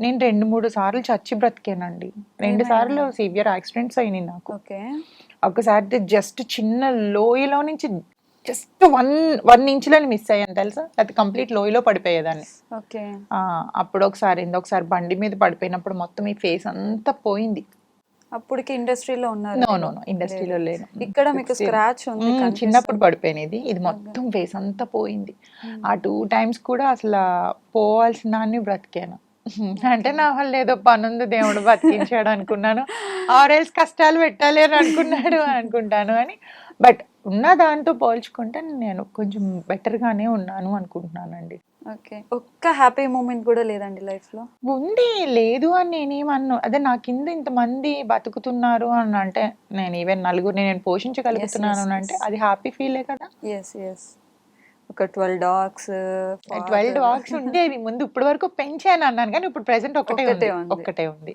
నేను 2-3 సార్లు చచ్చి బ్రతికానండి. 2 సార్లు సివియర్ యాక్సిడెంట్స్ అయినాయి నాకు. ఓకే. ఒకసారి జస్ట్ చిన్న లోయలో నుంచి జస్ట్ 1 ఇంచ్‌లోనే మిస్ అయ్యాను తెలుసా? అది కంప్లీట్ లోయలో పడిపోయేదాన్ని. ఓకే. అప్పుడు ఒకసారి బండి మీద పడిపోయినప్పుడు మొత్తం ఈ ఫేస్ అంతా పోయింది. అప్పటికి ఇండస్ట్రీలో ఉన్నారు? నో ఇండస్ట్రీలో లేను. ఇక్కడ మీకు స్క్రాచ్ ఉంది చిన్నప్పుడు పడిపోయినది. ఇది మొత్తం ఫేస్ అంతా పోయింది. ఆ 2 టైమ్స్ కూడా అసలు పోవాల్సిన దాన్ని బ్రతికాను. అంటే నా వల్ల ఏదో పనుంది దేవుడు బతికించాడు అనుకున్నాను. ఆరెల్స్ కష్టాలు పెట్టాలి అని అనుకున్నాడు అనుకుంటాను అని. బట్ ఉన్న దాంతో పోల్చుకుంటే నేను కొంచెం బెటర్ గానే ఉన్నాను అనుకుంటున్నానండి. ఓకే. ఒక్క హ్యాపీ మూమెంట్ కూడా లేదండి లైఫ్ లో? ఉంది, లేదు అని నేనేమన్ను. అదే నా కింద ఇంతమంది బతుకుతున్నారు అని అంటే, నేను ఈవెన్ నలుగురిని నేను పోషించగలుగుతున్నాను అంటే అది హ్యాపీ ఫీలే కదా. ఎస్. ఒక 12 డాగ్స్ 12 డాగ్స్ ఉండేవి ముందు. ఇప్పటి వరకు పెంచాను అన్నాను కానీ ఇప్పుడు ప్రెసెంట్ ఒక్కటే ఉంది.